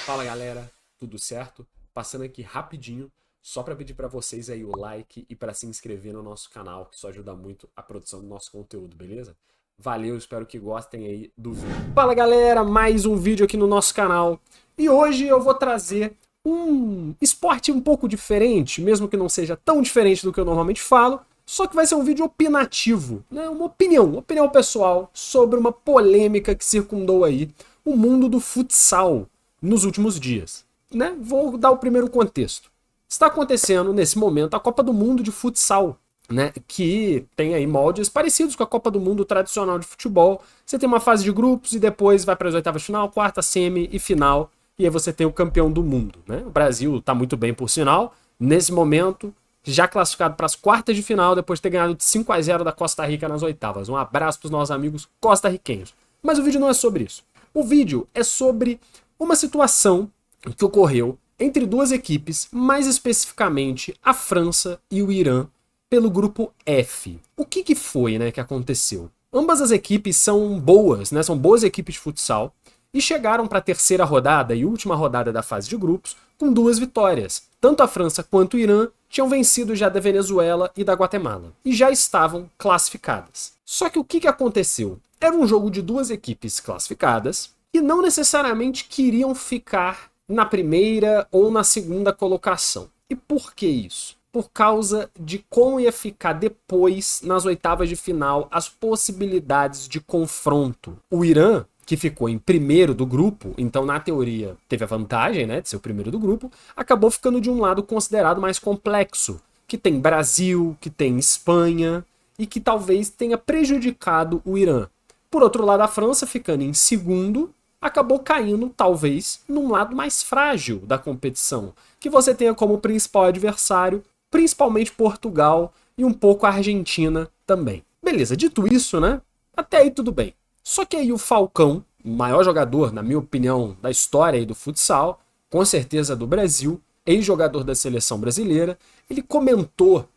Fala galera, tudo certo? Passando aqui rapidinho, só para pedir para vocês aí o like e para se inscrever no nosso canal, que isso ajuda muito a produção do nosso conteúdo, beleza? Valeu, espero que gostem aí do vídeo. Fala galera, mais um vídeo aqui no nosso canal. E hoje eu vou trazer um esporte um pouco diferente, mesmo que não seja tão diferente do que eu normalmente falo, só que vai ser um vídeo opinativo, né? Uma opinião pessoal sobre uma polêmica que circundou aí o mundo do futsal nos últimos dias, né? Vou dar o primeiro contexto. Está acontecendo nesse momento a Copa do Mundo de futsal, né? Que tem aí moldes parecidos com a Copa do Mundo tradicional de futebol. Você tem uma fase de grupos e depois vai para as oitavas de final, quarta, semi e final. E aí você tem o campeão do mundo, né? O Brasil está muito bem por sinal. Nesse momento, já classificado para as quartas de final, depois de ter ganhado de 5-0 da Costa Rica nas oitavas. Um abraço para os nossos amigos costarriquenhos. Mas o vídeo não é sobre isso. O vídeo é sobre uma situação que ocorreu entre duas equipes, mais especificamente a França e o Irã, pelo grupo F. O que foi, né, que aconteceu? Ambas as equipes são boas, né, são boas equipes de futsal, e chegaram para a terceira rodada e última rodada da fase de grupos com 2 vitórias. Tanto a França quanto o Irã tinham vencido já da Venezuela e da Guatemala, e já estavam classificadas. Só que o que aconteceu? Era um jogo de 2 equipes classificadas, que não necessariamente queriam ficar na primeira ou na segunda colocação. E por que isso? Por causa de como ia ficar depois, nas oitavas de final, as possibilidades de confronto. O Irã, que ficou em primeiro do grupo, então na teoria teve a vantagem, né, de ser o primeiro do grupo, acabou ficando de um lado considerado mais complexo, que tem Brasil, que tem Espanha, e que talvez tenha prejudicado o Irã. Por outro lado, a França, ficando em segundo, acabou caindo, talvez, num lado mais frágil da competição, que você tenha como principal adversário, principalmente Portugal e um pouco a Argentina também. Beleza, dito isso, né? Até aí tudo bem. Só que aí o Falcão, o maior jogador, na minha opinião, da história aí do futsal, com certeza do Brasil, ex-jogador da seleção brasileira, ele comentou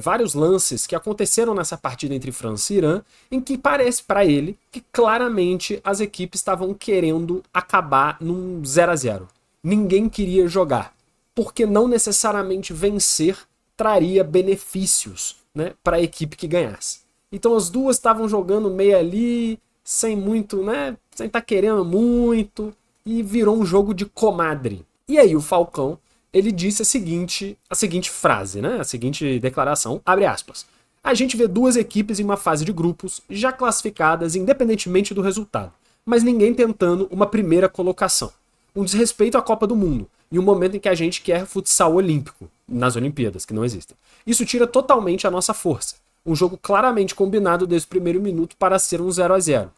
vários lances que aconteceram nessa partida entre França e Irã, em que parece para ele que claramente as equipes estavam querendo acabar num 0-0. Ninguém queria jogar, porque não necessariamente vencer traria benefícios, né, para a equipe que ganhasse. Então as duas estavam jogando meio ali, sem muito, né, sem estar querendo muito, e virou um jogo de comadre. E aí o Falcão, ele disse a seguinte frase, né? A seguinte declaração, abre aspas. A gente vê 2 equipes em uma fase de grupos já classificadas independentemente do resultado, mas ninguém tentando uma primeira colocação. Um desrespeito à Copa do Mundo e um momento em que a gente quer futsal olímpico, nas Olimpíadas, que não existem. Isso tira totalmente a nossa força. Um jogo claramente combinado desde o primeiro minuto para ser um 0-0.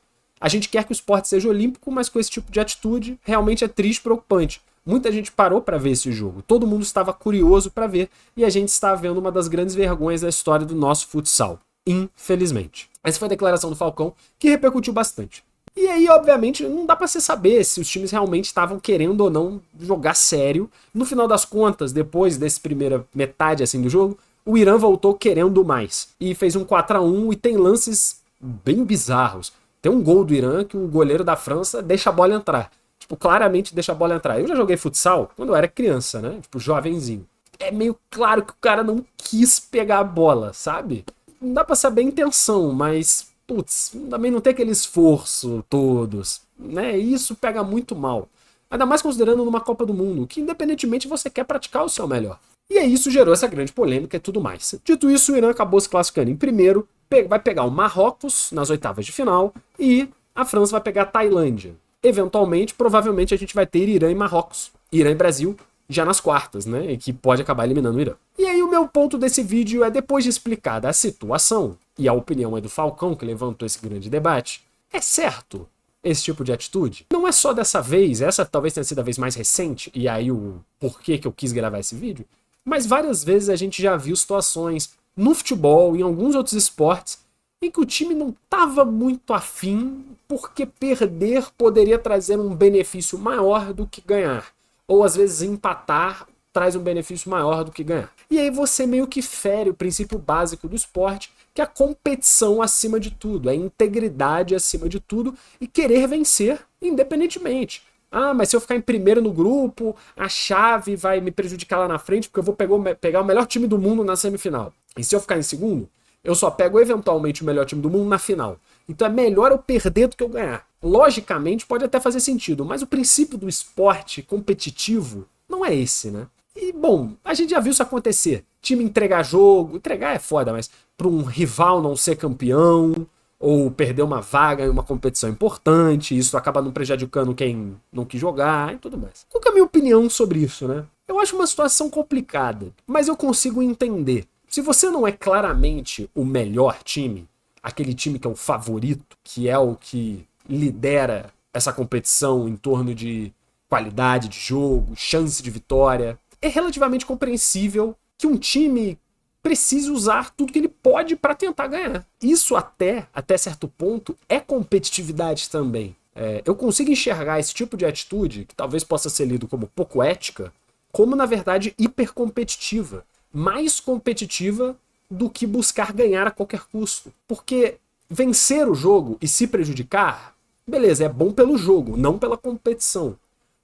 A gente quer que o esporte seja olímpico, mas com esse tipo de atitude realmente é triste e preocupante. Muita gente parou para ver esse jogo, todo mundo estava curioso para ver e a gente está vendo uma das grandes vergonhas da história do nosso futsal, infelizmente. Essa foi a declaração do Falcão, que repercutiu bastante. E aí, obviamente, não dá para se saber se os times realmente estavam querendo ou não jogar sério. No final das contas, depois dessa primeira metade assim do jogo, o Irã voltou querendo mais e fez um 4-1 e tem lances bem bizarros. Tem um gol do Irã que o goleiro da França deixa a bola entrar. Tipo, claramente deixa a bola entrar. Eu já joguei futsal quando eu era criança, né? Tipo, jovenzinho. É meio claro que o cara não quis pegar a bola, sabe? Não dá pra saber a intenção, mas, putz, também não tem aquele esforço todos, né? E isso pega muito mal. Ainda mais considerando numa Copa do Mundo, que independentemente você quer praticar o seu melhor. E aí isso gerou essa grande polêmica e tudo mais. Dito isso, o Irã acabou se classificando em primeiro, vai pegar o Marrocos nas oitavas de final e a França vai pegar a Tailândia. Eventualmente, provavelmente a gente vai ter Irã e Marrocos, Irã e Brasil, já nas quartas, né? E que pode acabar eliminando o Irã. E aí o meu ponto desse vídeo é, depois de explicada a situação, e a opinião é do Falcão, que levantou esse grande debate, é certo esse tipo de atitude? Não é só dessa vez, essa talvez tenha sido a vez mais recente, e aí o porquê que eu quis gravar esse vídeo, mas várias vezes a gente já viu situações no futebol, em alguns outros esportes, em que o time não estava muito afim, porque perder poderia trazer um benefício maior do que ganhar. Ou às vezes empatar traz um benefício maior do que ganhar. E aí você meio que fere o princípio básico do esporte, que é a competição acima de tudo, a integridade acima de tudo e querer vencer independentemente. Ah, mas se eu ficar em primeiro no grupo, a chave vai me prejudicar lá na frente, porque eu vou pegar o melhor time do mundo na semifinal. E se eu ficar em segundo, eu só pego eventualmente o melhor time do mundo na final. Então é melhor eu perder do que eu ganhar. Logicamente pode até fazer sentido, mas o princípio do esporte competitivo não é esse, né? E, bom, a gente já viu isso acontecer. Time entregar jogo, entregar é foda, mas para um rival não ser campeão, ou perder uma vaga em uma competição importante, isso acaba não prejudicando quem não quis jogar e tudo mais. Qual que é a minha opinião sobre isso, né? Eu acho uma situação complicada, mas eu consigo entender. Se você não é claramente o melhor time, aquele time que é o favorito, que é o que lidera essa competição em torno de qualidade de jogo, chance de vitória, é relativamente compreensível que um time precise usar tudo que ele pode para tentar ganhar. Isso até certo ponto é competitividade também. Eu consigo enxergar esse tipo de atitude, que talvez possa ser lido como pouco ética, como na verdade hipercompetitiva. Mais competitiva do que buscar ganhar a qualquer custo. Porque vencer o jogo e se prejudicar, beleza, é bom pelo jogo, não pela competição.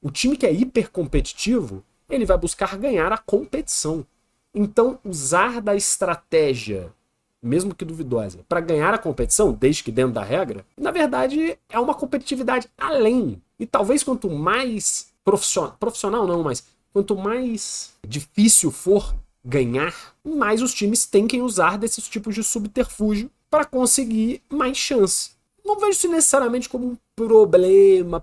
O time que é hipercompetitivo, ele vai buscar ganhar a competição. Então, usar da estratégia, mesmo que duvidosa, para ganhar a competição, desde que dentro da regra, na verdade é uma competitividade além. E talvez quanto mais profissional não, mas quanto mais difícil for ganhar, mais os times têm que usar desses tipos de subterfúgio para conseguir mais chance. Não vejo isso necessariamente como um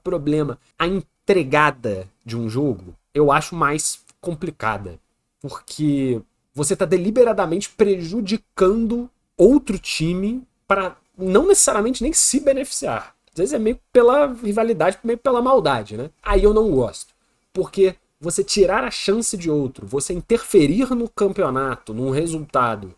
problema. A entregada de um jogo eu acho mais complicada, porque você está deliberadamente prejudicando outro time para não necessariamente nem se beneficiar. Às vezes é meio pela rivalidade, meio pela maldade, né? Aí eu não gosto, porque você tirar a chance de outro, você interferir no campeonato, num resultado,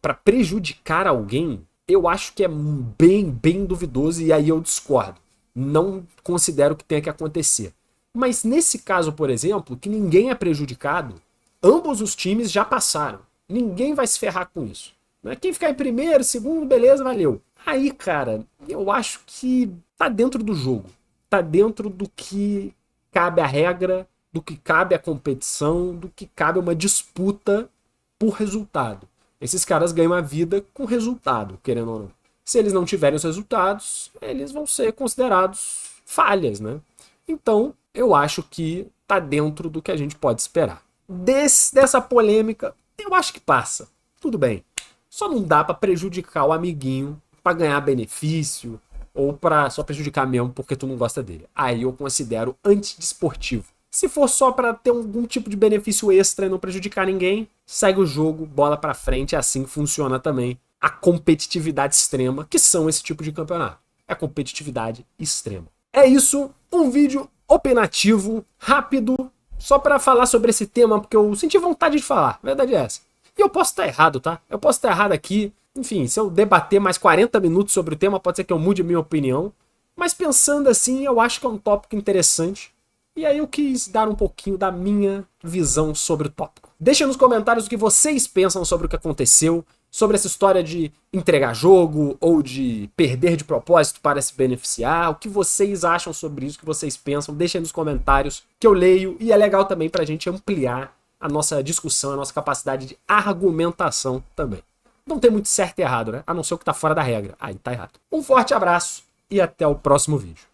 para prejudicar alguém, eu acho que é bem duvidoso e aí eu discordo. Não considero que tenha que acontecer. Mas nesse caso, por exemplo, que ninguém é prejudicado, ambos os times já passaram. Ninguém vai se ferrar com isso. Quem ficar em primeiro, segundo, beleza, valeu. Aí, cara, eu acho que tá dentro do jogo. Tá dentro do que cabe a regra, do que cabe a competição, do que cabe uma disputa por resultado. Esses caras ganham a vida com resultado, querendo ou não. Se eles não tiverem os resultados, eles vão ser considerados falhas, né? Então, eu acho que tá dentro do que a gente pode esperar. Dessa polêmica, eu acho que passa. Tudo bem. Só não dá pra prejudicar o amiguinho pra ganhar benefício ou pra só prejudicar mesmo porque tu não gosta dele. Aí eu considero antidesportivo. Se for só pra ter algum tipo de benefício extra e não prejudicar ninguém, segue o jogo, bola pra frente, assim funciona também a competitividade extrema, que são esse tipo de campeonato. É competitividade extrema. É isso, um vídeo opinativo, rápido, só pra falar sobre esse tema, porque eu senti vontade de falar, a verdade é essa. E eu posso estar errado, tá? Eu posso estar errado aqui. Enfim, se eu debater mais 40 minutos sobre o tema, pode ser que eu mude minha opinião. Mas pensando assim, eu acho que é um tópico interessante. E aí eu quis dar um pouquinho da minha visão sobre o tópico. Deixa nos comentários o que vocês pensam sobre o que aconteceu, sobre essa história de entregar jogo ou de perder de propósito para se beneficiar. O que vocês acham sobre isso, o que vocês pensam, deixem nos comentários que eu leio e é legal também pra gente ampliar a nossa discussão, a nossa capacidade de argumentação também. Não tem muito certo e errado, né? A não ser o que tá fora da regra. Aí tá errado. Um forte abraço e até o próximo vídeo.